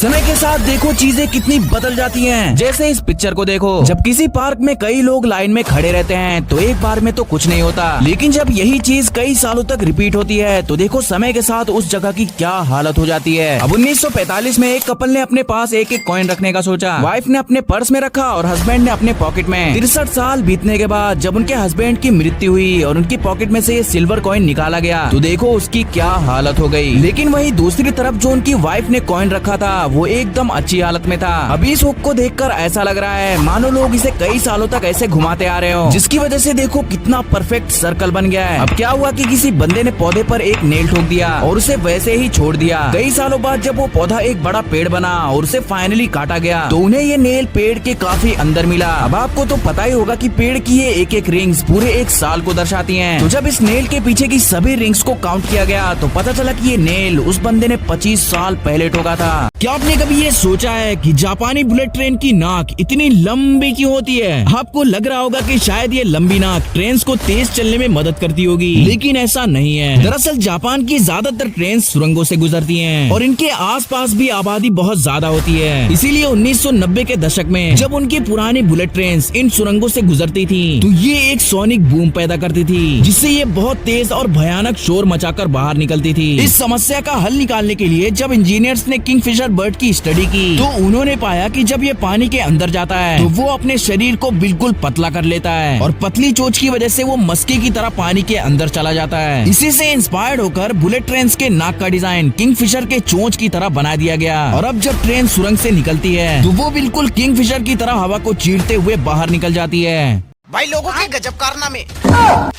समय के साथ देखो चीजें कितनी बदल जाती हैं। जैसे इस पिक्चर को देखो, जब किसी पार्क में कई लोग लाइन में खड़े रहते हैं तो एक बार में तो कुछ नहीं होता, लेकिन जब यही चीज कई सालों तक रिपीट होती है तो देखो समय के साथ उस जगह की क्या हालत हो जाती है। अब 1945 में एक कपल ने अपने पास एक एक कॉइन रखने का सोचा। वाइफ ने अपने पर्स में रखा और हस्बैंड ने अपने पॉकेट में। 63 साल बीतने के बाद जब उनके हस्बैंड की मृत्यु हुई और उनकी पॉकेट में से ये सिल्वर कॉइन निकाला गया तो देखो उसकी क्या हालत हो गई। लेकिन वही दूसरी तरफ जो उनकी वाइफ ने कॉइन रखा था वो एकदम अच्छी हालत में था। अभी इस हुक को देखकर ऐसा लग रहा है मानो लोग इसे कई सालों तक ऐसे घुमाते आ रहे हो, जिसकी वजह से देखो कितना परफेक्ट सर्कल बन गया है। अब क्या हुआ कि किसी बंदे ने पौधे पर एक नेल ठोक दिया और उसे वैसे ही छोड़ दिया। कई सालों बाद जब वो पौधा एक बड़ा पेड़ बना और उसे फाइनली काटा गया तो उन्हें ये नेल पेड़ के काफी अंदर मिला। अब आपको तो पता ही होगा कि पेड़ की ये एक एक रिंग्स पूरे एक साल को दर्शाती हैं। तो जब इस नेल के पीछे की सभी रिंग्स को काउंट किया गया तो पता चला कि ये नेल उस बंदे ने 25 साल पहले ठोका था। क्या आपने कभी ये सोचा है कि जापानी बुलेट ट्रेन की नाक इतनी लंबी क्यों होती है? आपको लग रहा होगा कि शायद ये लंबी नाक ट्रेन को तेज चलने में मदद करती होगी, लेकिन ऐसा नहीं है। दरअसल जापान की ज्यादातर ट्रेन सुरंगों से गुजरती हैं और इनके आसपास भी आबादी बहुत ज्यादा होती है। इसीलिए 1990 के दशक में जब उनकी पुरानी बुलेट ट्रेन इन सुरंगों से गुजरती थी तो ये एक सोनिक बूम पैदा करती थी, जिससे ये बहुत तेज और भयानक शोर मचाकर बाहर निकलती थी। इस समस्या का हल निकालने के लिए जब इंजीनियर्स ने किंगफिशर बर्ड की स्टडी की तो उन्होंने पाया कि जब ये पानी के अंदर जाता है तो वो अपने शरीर को बिल्कुल पतला कर लेता है और पतली चोंच की वजह से वो मस्की की तरह पानी के अंदर चला जाता है। इसी से इंस्पायर्ड होकर बुलेट ट्रेन के नाक का डिजाइन किंगफिशर के चोंच की तरह बना दिया गया और अब जब ट्रेन सुरंग से निकलती है तो वो बिल्कुल किंगफिशर की तरह हवा को चीरते हुए बाहर निकल जाती है। भाई लोगों के गजब कारनामे।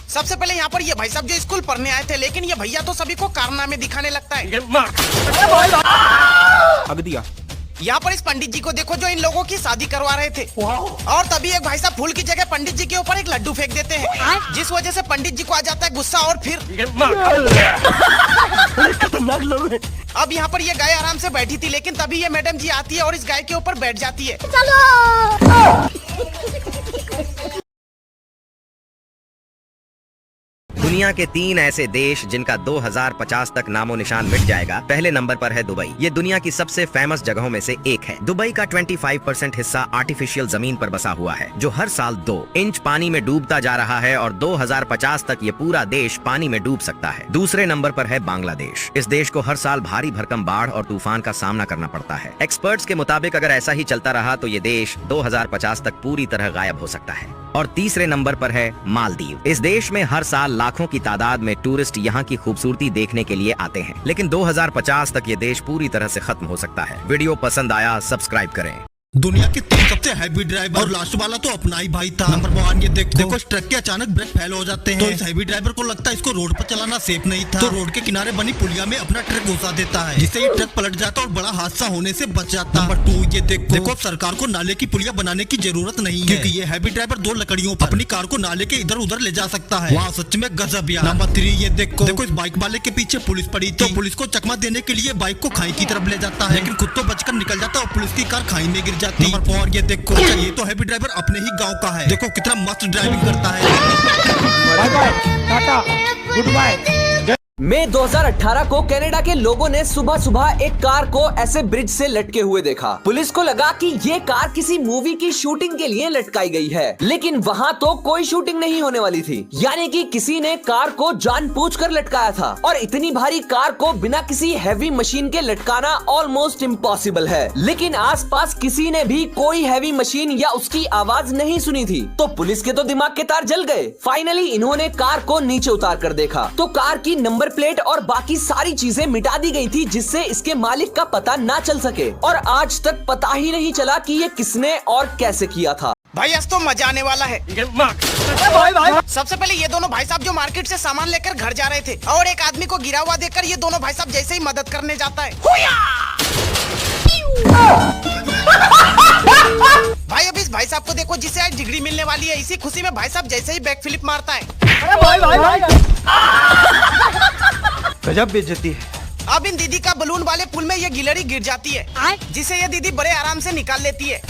सबसे पहले यहाँ पर ये भाई साहब जो स्कूल पढ़ने आए थे, लेकिन ये भैया तो सभी को कारनामे दिखाने लगता है। यहाँ पर इस पंडित जी को देखो जो इन लोगों की शादी करवा रहे थे और तभी एक भाई साहब फूल की जगह पंडित जी के ऊपर एक लड्डू फेंक देते हैं, जिस वजह से पंडित जी को आ जाता है गुस्सा और फिर खतरनाक लोग हैं। अब यहाँ पर ये गाय आराम से बैठी थी, लेकिन तभी ये मैडम जी आती है और इस गाय के ऊपर बैठ जाती है। दुनिया के 3 ऐसे देश जिनका 2050 तक नामो निशान मिट जाएगा। पहले नंबर पर है दुबई। ये दुनिया की सबसे फेमस जगहों में से एक है। दुबई का 25% हिस्सा आर्टिफिशियल जमीन पर बसा हुआ है, जो हर साल 2 इंच पानी में डूबता जा रहा है और 2050 तक ये पूरा देश पानी में डूब सकता है। दूसरे नंबर पर है बांग्लादेश। इस देश को हर साल भारी भरकम बाढ़ और तूफान का सामना करना पड़ता है। एक्सपर्ट्स के मुताबिक अगर ऐसा ही चलता रहा तो ये देश 2050 तक पूरी तरह गायब हो सकता है। और तीसरे नंबर पर है मालदीव। इस देश में हर साल लाखों की तादाद में टूरिस्ट यहाँ की खूबसूरती देखने के लिए आते हैं, लेकिन 2050 तक ये देश पूरी तरह से खत्म हो सकता है। वीडियो पसंद आया सब्सक्राइब करें। दुनिया के 3 सबसे हैवी ड्राइवर और लास्ट वाला तो अपना ही भाई था। नंबर 1 ये देखो इस ट्रक के अचानक ब्रेक फेल हो जाते हैं तो इस हैवी ड्राइवर को लगता है इसको रोड पर चलाना सेफ नहीं था, तो रोड के किनारे बनी पुलिया में अपना ट्रक घुसा देता है, जिससे ये ट्रक पलट जाता और बड़ा हादसा होने से बच जाता। नंबर 2 ये देखो सरकार को नाले की पुलिया बनाने की जरूरत नहीं है, क्योंकि ये हैवी ड्राइवर 2 लकड़ियों पर अपनी कार को नाले के इधर उधर ले जा सकता है। वहाँ सच में गजब यार। नंबर 3 ये देखो इस बाइक वाले के पीछे पुलिस पड़ी थी, तो पुलिस को चकमा देने के लिए बाइक को खाई की तरफ ले जाता है, लेकिन खुद तो बचकर निकल जाता और पुलिस की कार खाई में गिर जाती। नंबर 4 देखो ये तो हैवी ड्राइवर अपने ही गांव का है, देखो कितना मस्त ड्राइविंग करता है। Bye bye tata goodbye. मई 2018 को कनाडा के लोगों ने सुबह सुबह एक कार को ऐसे ब्रिज से लटके हुए देखा। पुलिस को लगा कि ये कार किसी मूवी की शूटिंग के लिए लटकाई गई है, लेकिन वहाँ तो कोई शूटिंग नहीं होने वाली थी, यानी कि किसी ने कार को जानबूझकर लटकाया था। और इतनी भारी कार को बिना किसी हैवी मशीन के लटकाना ऑलमोस्ट इम्पॉसिबल है, लेकिन आसपास किसी ने भी कोई हैवी मशीन या उसकी आवाज नहीं सुनी थी, तो पुलिस के तो दिमाग के तार जल गए। फाइनली इन्होंने कार को नीचे उतार कर देखा तो कार की नंबर प्लेट और बाकी सारी चीजें मिटा दी गई थी, जिससे इसके मालिक का पता ना चल सके और आज तक पता ही नहीं चला कि ये किसने और कैसे किया था। भाई आज तो मजा आने वाला है। सबसे पहले ये दोनों भाई साहब जो मार्केट से सामान लेकर घर जा रहे थे और एक आदमी को गिरा हुआ देखकर ये दोनों भाई साहब जैसे ही मदद करने जाता है, भाई अब इस भाई साहब को देखो जिसे आज डिग्री मिलने वाली है, इसी खुशी में भाई साहब जैसे ही बैक फ्लिप मारता है। गजब बेइज्जती है। अब इन दीदी का बलून वाले पुल में ये गिलहरी गिर जाती है, जिसे ये दीदी बड़े आराम से निकाल लेती है।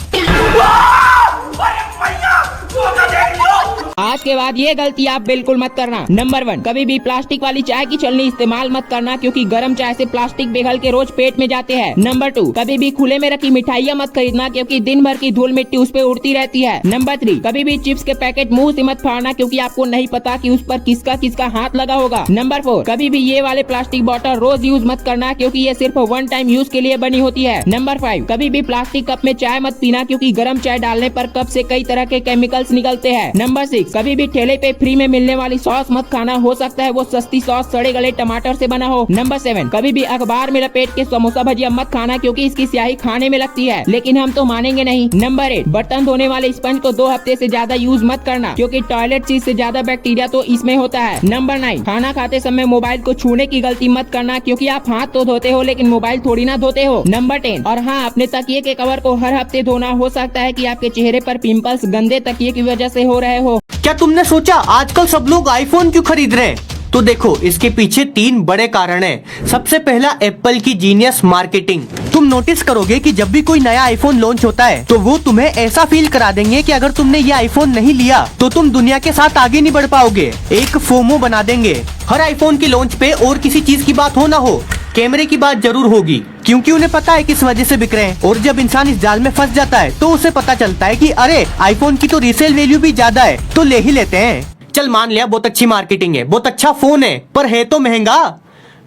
आज के बाद ये गलती आप बिल्कुल मत करना। नंबर 1, कभी भी प्लास्टिक वाली चाय की छलनी इस्तेमाल मत करना, क्योंकि गर्म चाय से प्लास्टिक पिघल के रोज पेट में जाते हैं। नंबर 2, कभी भी खुले में रखी मिठाइयाँ मत खरीदना, क्योंकि दिन भर की धूल मिट्टी उस पे उड़ती रहती है। नंबर 3, कभी भी चिप्स के पैकेट मुंह से मत फाड़ना, क्योंकि आपको नहीं पता कि उस पर किसका किसका हाथ लगा होगा। नंबर 4, कभी भी ये वाले प्लास्टिक बॉटल रोज यूज मत करना, क्योंकि ये सिर्फ वन टाइम यूज के लिए बनी होती है। नंबर 5, कभी भी प्लास्टिक कप में चाय मत पीना, क्योंकि गर्म चाय डालने पर कप से कई तरह के केमिकल्स निकलते हैं। नंबर 6, कभी भी ठेले पे फ्री में मिलने वाली सॉस मत खाना, हो सकता है वो सस्ती सॉस सड़े गले टमाटर से बना हो। नंबर 7, कभी भी अखबार में लपेट के समोसा भजिया मत खाना, क्योंकि इसकी स्याही खाने में लगती है, लेकिन हम तो मानेंगे नहीं। नंबर 8, बर्तन धोने वाले स्पंज को 2 हफ्ते से ज्यादा यूज मत करना, क्योंकि टॉयलेट सीट से ज्यादा बैक्टीरिया तो इसमें होता है। नंबर 9, खाना खाते समय मोबाइल को छूने की गलती मत करना, क्योंकि आप हाथ तो धोते हो लेकिन मोबाइल थोड़ी ना धोते हो। नंबर 10, और हाँ, अपने तकिए के कवर को हर हफ्ते धोना, हो सकता है कि आपके चेहरे पर पिंपल्स गंदे तकिए की वजह से हो रहे हो। क्या तुमने सोचा आजकल सब लोग आईफोन क्यों खरीद रहे हैं? तो देखो, इसके पीछे 3 बड़े कारण हैं। सबसे पहला, एप्पल की जीनियस मार्केटिंग। तुम नोटिस करोगे कि जब भी कोई नया आईफोन लॉन्च होता है तो वो तुम्हें ऐसा फील करा देंगे कि अगर तुमने ये आईफोन नहीं लिया तो तुम दुनिया के साथ आगे नहीं बढ़ पाओगे। एक फोमो बना देंगे। हर आईफोन की लॉन्च पे और किसी चीज की बात हो ना हो, कैमरे की बात जरूर होगी, क्योंकि उन्हें पता है किस वजह से बिक रहे हैं। और जब इंसान इस जाल में फंस जाता है तो उसे पता चलता है कि अरे आईफोन की तो रीसेल वैल्यू भी ज्यादा है, तो ले ही लेते हैं। चल मान लिया बहुत अच्छी मार्केटिंग है, बहुत अच्छा फोन है, पर है तो महंगा।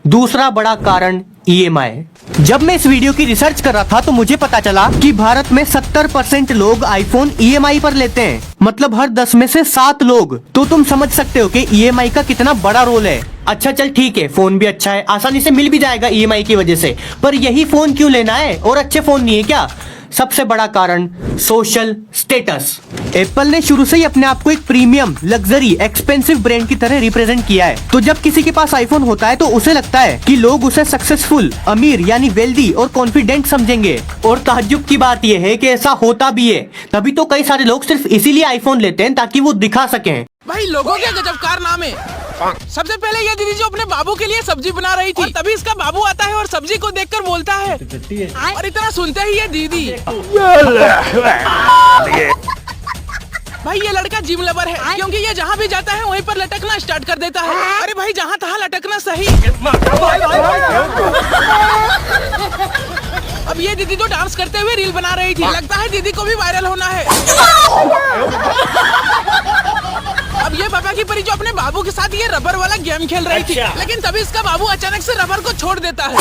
दूसरा बड़ा कारण EMI। जब मैं इस वीडियो की रिसर्च कर रहा था तो मुझे पता चला कि भारत में 70% लोग आईफोन EMI पर लेते हैं, मतलब हर 10 में से 7 लोग। तो तुम समझ सकते हो कि EMI का कितना बड़ा रोल है। अच्छा चल ठीक है, फोन भी अच्छा है, आसानी से मिल भी जाएगा EMI की वजह से, पर यही फोन क्यों लेना है? और अच्छे फोन नहीं है क्या? सबसे बड़ा कारण सोशल स्टेटस। एप्पल ने शुरू से ही अपने आप को एक प्रीमियम, लग्जरी, एक्सपेंसिव ब्रांड की तरह रिप्रेजेंट किया है। तो जब किसी के पास आईफोन होता है तो उसे लगता है कि लोग उसे सक्सेसफुल, अमीर यानी वेल्दी और कॉन्फिडेंट समझेंगे। और ताज्जुब की बात यह है कि ऐसा होता भी है, तभी तो कई सारे लोग सिर्फ इसीलिए आईफोन लेते हैं ताकि वो दिखा सकें। भाई लोगों के गजब कारनामे। सबसे पहले ये दीदी जो अपने बाबू के लिए सब्जी बना रही थी, और तभी इसका बाबू आता है और सब्जी को देखकर बोलता है, और इतना सुनते ही ये दीदी, भाई ये लड़का जिम लवर है, क्योंकि ये जहाँ भी जाता है वहीं पर लटकना स्टार्ट कर देता है। अरे भाई जहाँ तहाँ लटकना सही। अब ये दीदी तो डांस करते हुए रील बना रही थी, लगता है दीदी को भी वायरल होना है। अब ये पापा की परी जो अपने बाबू के साथ ये रबर वाला गेम खेल रही थी, लेकिन तभी इसका बाबू अचानक से रबर को छोड़ देता है।